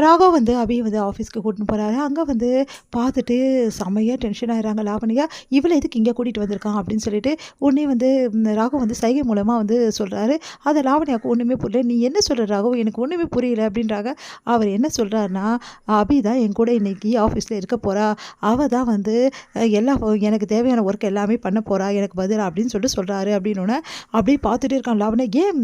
ராகவ் வந்து அபிய வந்து ஆஃபீஸ்க்கு கூட்டின்னு போறாரு. அங்க வந்து பார்த்துட்டு செமையா டென்ஷன் ஆயிடுறாங்க லாவண்யா. "இவள எதுக்கு இங்க கூட்டிட்டு வந்திருக்கான்?" அப்படின்னு சொல்லிட்டு உடனே வந்து ராகவ் வந்து சைகை மூலமா வந்து சொல்றாரு. அத லாவண்யாவுக்கு ஒண்ணுமே புரியல. "நீ என்ன சொல்ற ராகவ்? எனக்கு ஒண்ணுமே புரியல" அப்படின்றாங்க. அவர் என்ன சொல்றாருன்னா, "அபி தான் என் கூட இன்னைக்கு ஆஃபீஸ்ல இருக்க போறா. அவ தான் வந்து எல்லா எனக்கு தேவையான ஒர்க் எல்லாமே பண்ண போறா. எனக்கு பதிலா" அப்படின்னு சொல்லிட்டு சொல்றாரு. அப்படின்னோனே அப்படியே பார்த்துட்டே இருக்கான் லாவண்யா. "ஏன்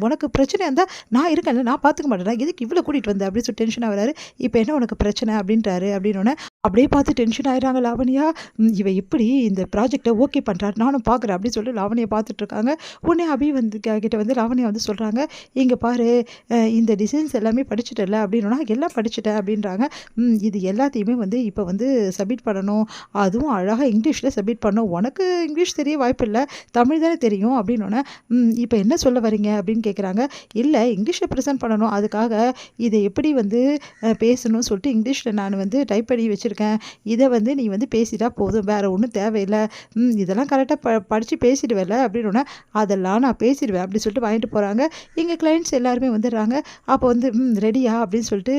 உனக்கு பிரச்சனையா இருந்தா நான் இருக்கேன்ல, நான் பார்த்துக்க மாட்டேனா? எதுக்கு இவள கூட்டிட்டு வந்த?" அப்படின்னு சொல்லி டென்ஷன் ஆகுறாரு. "இப்ப என்ன உனக்கு பிரச்சனை?" அப்படின்றாரு. அப்படின்னோனே அப்படியே பார்த்து டென்ஷன் ஆயிடுறாங்க லாவண்யா. இவ எப்படி இந்த ப்ராஜெக்ட்ட ஓகே பண்றா? நானும் பார்க்குறேன் அப்படின்னு சொல்லிட்டு லாவண்யா பார்த்துட்டு இருக்காங்க. உடனே அபி வந்து கிட்ட வந்து லாவண்யா வந்து சொல்றாங்க, "இங்க பாரு இந்த டிசைன்ஸ் எல்லாமே படிச்சுட்டல்ல?" அப்படின்னோன, "எல்லாம் படிச்சுட்டேன்" அப்படின்றாங்க. இது எல்லாத்தையுமே வந்து இப்ப வந்து சப்மிட் பண்ணணும். அதுவும் அழகா இங்கிலீஷ்ல சப்மிட் பண்ணணும். உனக்கு இங்கிலீஷ் தெரிய வாய்ப்பில்ல. தமிழ் தானே தெரியும்" அப்படின்னோன, இப்ப என்ன சொல்ல வரீங்க?" அப்படின்னு கேட்குறாங்க. "இல்ல இங்கிலீஷ்ல பிரசன்ட் பண்ணணும். அதுக்காக இத எப்படி வந்து பேசணும்னு சொல்லிட்டு இங்கிலீஷ்ல நான் வந்து டைப் பண்ணி வச்சிருக்கேன். இத வந்து நீ வந்து பேசிட்டா போதும். வேற ஒண்ணும் தேவையில்ல. இதெல்லாம் கரெக்ட்டா படிச்சு பேசிடுவேல்ல?" அப்படின்னோன, "அதெல்லாம் நான் பேசிடுவேன்" அப்படின்னு சொல்லிட்டு வாங்கிட்டு போறாங்க. எங்க கிளையண்ட்ஸ் எல்லாருமே வந்துடுறாங்க. அப்போ வந்து ரெடியா?" அப்படின்னு சொல்லிட்டு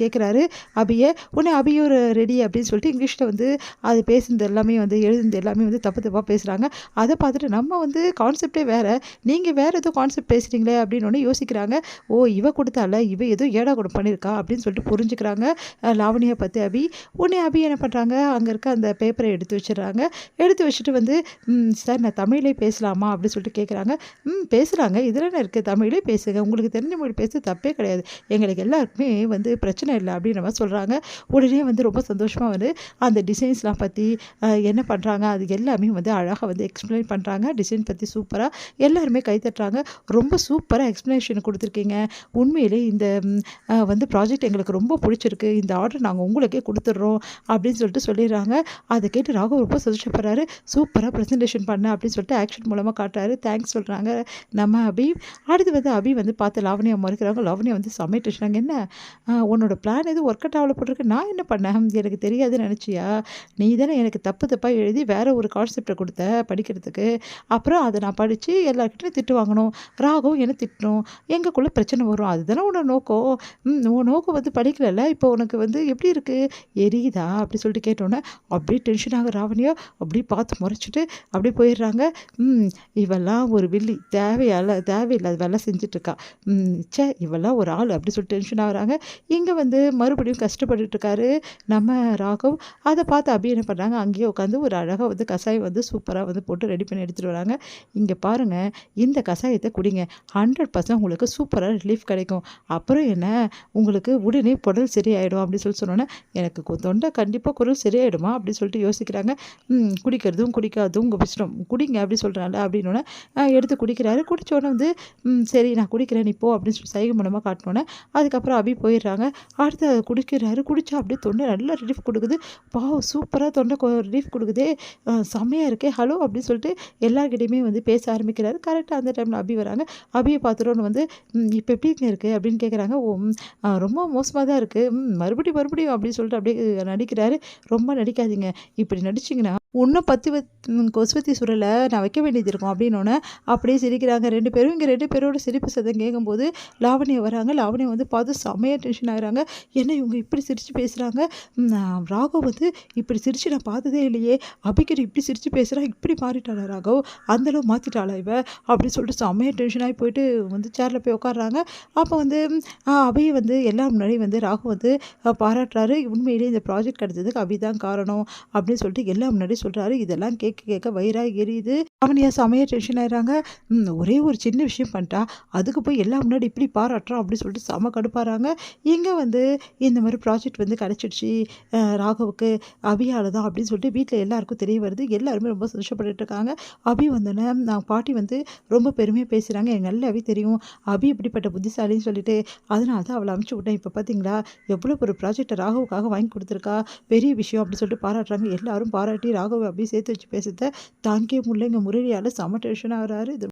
கேட்குறாரு அபிய. உடனே அபியும் ரெடி அப்படின்னு சொல்லிட்டு இங்கிலீஷ்ல வந்து அது பேசுனது எல்லாமே வந்து எழுதுனது எல்லாமே வந்து தப்பு தப்பா பேசுறாங்க. அத பார்த்துட்டு நம்ம வந்து கான்செப்ட்டே வேற. நீங்க வேற ஏதோ கான்செப்ட் பேசுறீங்களே அப்படின்னோனே யோசிக்கிறாங்க. ஓ! இவ குடுத்தால, இவ ஏதோ ஏடாகூடம் பண்ணியிருக்கா அப்படின்னு சொல்லிட்டு புரிஞ்சுக்கிறாங்க லாவண்யா பத்தி அபி. உடனே அபி என்ன பண்றாங்க, அங்க இருக்க அந்த பேப்பர எடுத்து வச்சுடுறாங்க. எடுத்து வச்சுட்டு வந்து, சார் நான் தமிழ்லயே பேசலாமா?" அப்படின்னு சொல்லிட்டு கேட்குறாங்க. பேசலாங்க. இதுல என்ன இருக்கு? தமிழ்லயே பேசுங்க. உங்களுக்கு தெரிஞ்ச மொழி பேச தப்பே கிடையாது. எங்களுக்கு எல்லாருக்குமே வந்து பிரச்சனை இல்ல." அப்படின்ற மாரி சொல்றாங்க. உடனே வந்து ரொம்ப சந்தோஷமா வந்து அந்த டிசைன்ஸ்லாம் பத்தி என்ன பண்றாங்க, அது எல்லாமே வந்து அழகா வந்து எக்ஸ்பிளைன் பண்றாங்க. டிசைன் பத்தி சூப்பரா எல்லாருமே கை தட்டுறாங்க. "ரொம்ப சூப்பரா எக்ஸ்ப்ளனேஷன் குடுத்துருக்கீங்க. உண்மையிலே இந்த வந்து ப்ராஜெக்ட் எங்களுக்கு ரொம்ப புடிச்சிருக்கு. இந்த ஆர்டர் நாங்க உங்களுக்கே குடுத்துடுறோம்" அப்படின்னு சொல்லிட்டு சொல்லிடுறாங்க. அத கேட்டு ராகவ் ரொம்ப சந்தோஷப்படுறாரு. "சூப்பரா பிரசன்டேஷன் பண்ண" அப்படின்னு சொல்லிட்டு ஆக்ஷன் மூலமா காட்டுறாரு. தேங்க்ஸ் சொல்றாங்க நம்ம அபி. அடுத்து வந்து அபி வந்து பார்த்து லாவண்யா முறைக்கிறாங்க. லாவண்யா வந்து செம்ம டென்ஷன். "என்ன உன்னோட பிளான் எதுவும் ஒர்க் அவுட் ஆகல போட்டுருக்கு. நான் என்ன பண்ணேன்? எனக்கு தெரியாதுன்னு நெனச்சியா? நீ தானே எனக்கு தப்பு தப்பா எழுதி வேற ஒரு கான்செப்ட்ட குடுத்த படிக்கிறதுக்கு. அப்புறம் அத நான் படிச்சு எல்லார்கிட்டயும் திட்டு வாங்கணும். ராகவும் என்ன திட்டணும். எங்களுக்குள்ள பிரச்சனை வரும். அதுதானே உன்னோட நோக்கம். உன் நோக்கம் வந்து படிக்கலல்ல. இப்போ உனக்கு வந்து எப்படி இருக்கு? எரியுதா?" அப்படி சொல்லிட்டு கேட்டோனே, அப்படியே டென்ஷன் ஆகுற லாவண்யா அப்படியே பார்த்து முறைச்சுட்டு அப்படியே போயிடுறாங்க. ம் "இவெல்லாம் ஒரு வில்லி. தேவையில்லாத வேலை செஞ்சுட்டுருக்கா. இவெல்லாம் ஒரு ஆளு" அப்படி சொல்லிட்டு டென்ஷன் ஆகுறாங்க. இங்க வந்து மறுபடியும் கஷ்டப்பட்டுட்டு இருக்காரு நம்ம ராகவ். அத பார்த்து அபி என்ன பண்றாங்க, அங்கேயே உட்காந்து ஒரு அழகா வந்து கசாயம் வந்து சூப்பரா வந்து போட்டு ரெடி பண்ணி எடுத்துட்டு வராங்க. "இங்க பாருங்க, இந்த கசாயத்த குடிங்க. 100% உங்களுக்கு சூப்பரா ரிலீஃப் கிடைக்கும். அப்புறம் என்ன, உங்களுக்கு உடனே குரல் சரியாயிடும்" அப்படின்னு சொல்லி சொன்னோனே, எனக்கு தொண்டை கண்டிப்பா குரல் சரியாயிடுமா? அப்படின்னு சொல்லிட்டு யோசிக்கிறாங்க. குடிக்கிறதும் குடிக்காததும் உங்க இஷ்டம். குடிங்க அப்படி சொல்றான்ல அப்படின்னோனே, எடுத்து குடிக்கிறாரு. குடிச்ச உடனே வந்து, சரி நான் குடிக்கிறேன் நீ போ" அப்படின்னு சொல்லி சைகை மூலமா காட்டுனோனே, அதுக்கப்புறம் அபி போயிடுறாங்க. அடுத்து அத குடிக்கிறாரு. குடிச்சா அப்படியே தொண்டை நல்லா ரிலீஃப் குடுக்குது. வாவ்! சூப்பரா தொண்டை ரிலீஃப் குடுக்குதே! செம்மையா இருக்கே! ஹலோ! அப்படின்னு சொல்லிட்டு எல்லார்கிட்டயுமே வந்து பேச ஆரம்பிக்கிறாரு. கரெக்ட்டா அந்த டைம்ல அபி வராங்க. அபிய பார்த்துட்டோன்னு வந்து, இப்ப எப்படிங்க இருக்கு?" அப்படின்னு கேட்குறாங்க. "ஓ! ரொம்ப மோசமா தான் இருக்கு. மறுபடியும்" அப்படின்னு சொல்லிட்டு அப்படியே நடிக்கிறாரு. "ரொம்ப நடிக்காதீங்க. இப்படி நடிச்சீங்கன்னா, இன்னும் 10 கொசுவத்தி சுருள நான் வைக்க வேண்டியது இருக்கும்" அப்படின்னோனே, அப்படியே சிரிக்கிறாங்க 2 பேரும். இங்க 2 பேரோட சிரிப்பு சத்தம் கேட்கும்போது, லாவண்யா வராங்க. லாவண்யா வந்து பார்த்து செம்மையா டென்ஷன் ஆகுறாங்க. என்ன இவங்க இப்படி சிரிச்சு பேசுறாங்க? ராகவ் வந்து இப்படி சிரிச்சு நான் பார்த்ததே இல்லையே! அபிகிட்ட இப்படி சிரிச்சு பேசுறா, இப்படி மாறிட்டாளா ராகவ்? அந்த அளவு மாத்திட்டாளா இவ? அப்படின்னு சொல்லிட்டு செம்மையா டென்ஷன் ஆகி போயிட்டு வந்து சேர்ல போய் உட்கார்றாங்க. அப்போ வந்து அபி வந்து எல்லார் முன்னாடியும் வந்து ராகவ் வந்து பாராட்டுறாரு. உண்மையிலேயே இந்த ப்ராஜெக்ட் கிடைச்சதுக்கு அபி தான் காரணம் அப்படின்னு சொல்லிட்டு எல்லார் முன்னாடியும் சொல்றாரு. இதெல்லாம் கேட்க கேட்க வயிறா எரியுது. லாவண்யா செமையா டென்ஷன் ஆயிடுறாங்க. ஒரே ஒரு சின்ன விஷயம் பண்ணிட்டா, அதுக்கு போய் எல்லார் முன்னாடி இப்படி பாராட்டுறான் அப்படின்னு சொல்லிட்டு செம கடுப்பாறாங்க. இங்க வந்து இந்த மாரி ப்ராஜெக்ட் வந்து கிடைச்சிடுச்சு ராகவுக்கு அபியால தான் அப்படின்னு சொல்லிட்டு வீட்ல எல்லாருக்கும் தெரிய வருது. எல்லாருமே ரொம்ப சந்தோஷப்பட்டுட்டு இருக்காங்க. அபி வந்தோனே பாட்டி வந்து ரொம்ப பெருமையா பேசுறாங்க. எனக்கு நல்லாவே தெரியும். அபி இப்படிப்பட்ட புத்திசாலின்னு சொல்லிட்டு, அதனால தான் அவள அனுப்பிச்சு விட்டேன். இப்ப பார்த்தீங்களா, எவ்வளோ ஒரு ப்ராஜெக்ட்ட ராகவுக்காக வாங்கி குடுத்துருக்கா. பெரிய விஷயம் அப்படின்னு சொல்லிட்டு பாராட்டுறாங்க. எல்லாரும் பாராட்டி ராகவ அப்படியே சேர்த்து வச்சு பேசுறத தாங்கிக்கவே முடியல. இங்க முரளியால செம டென்ஷன் ஆகுறாரு. இது